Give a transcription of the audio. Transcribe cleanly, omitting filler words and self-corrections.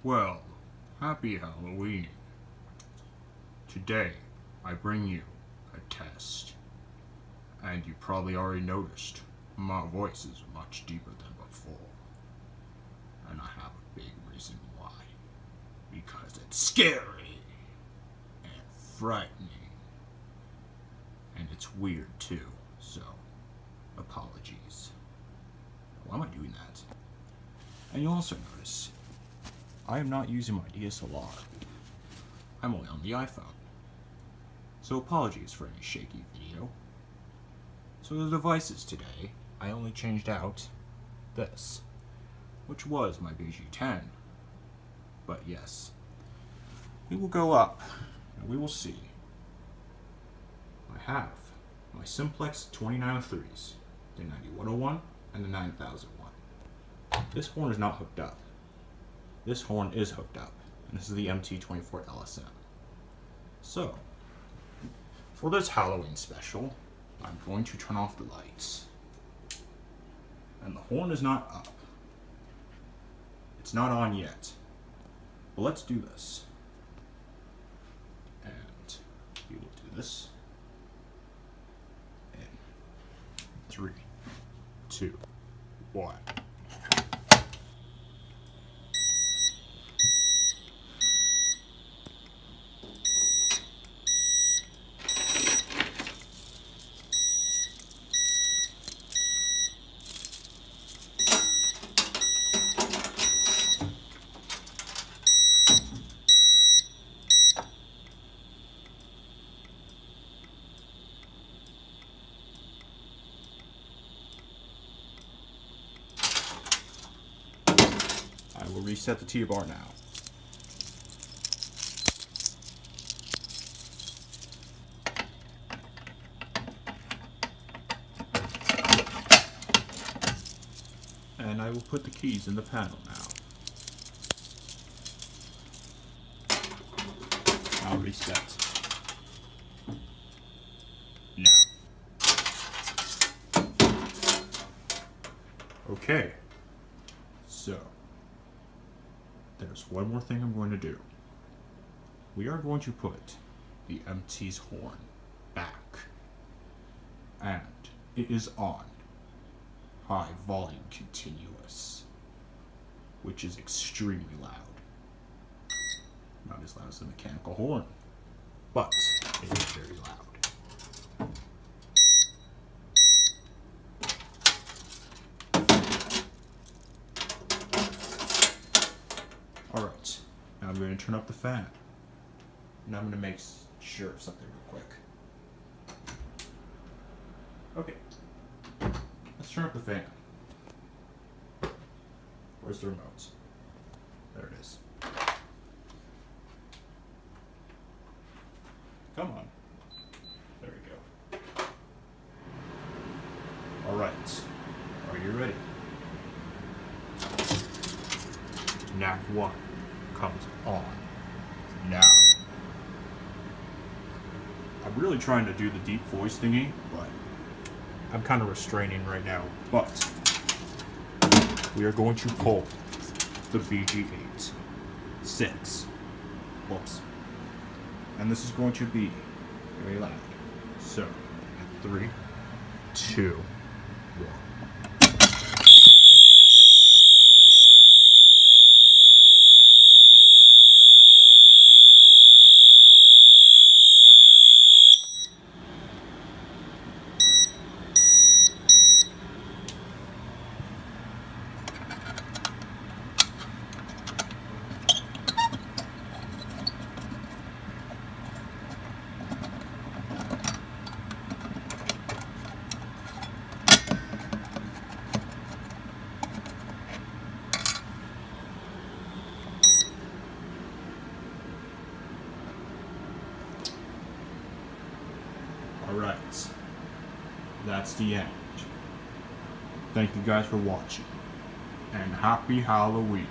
Well, happy Halloween. Today, I bring you a test. And you probably already noticed my voice is much deeper than before. And I have a big reason why. Because it's scary and frightening. And it's weird too, so apologies. Why am I doing that? And you'll also notice I am not using my DSLR. I'm only on the iPhone. So apologies for any shaky video. So the devices today, I only changed out this, which was my BG10. But yes, we will go up and we will see. I have my Simplex 2903s, the 9101 and the 9001. This horn is not hooked up. This horn is hooked up, and this is the MT24 LSM. So, for this Halloween special, I'm going to turn off the lights. And the horn is not up. It's not on yet. But let's do this. And we will do this. In 3, 2, 1. I will reset the T-bar now. And I will put the keys in the panel now. I'll reset. Now. Okay. So, there's one more thing I'm going to do. We are going to put the MT's horn back. And it is on high volume continuous, which is extremely loud. Not as loud as the mechanical horn, but it is very loud. Alright, now I'm going to turn up the fan. And I'm going to make sure of something real quick. Okay, let's turn up the fan. Where's the remote? There it is. Come on. There we go. Alright, are you ready? Knack 1 comes on now. I'm really trying to do the deep voice thingy, but I'm kind of restraining right now. But we are going to pull the BG8 6. Whoops. And this is going to be very loud. So, at 3, 2, 1. Alright, that's the end. Thank you guys for watching, and happy Halloween.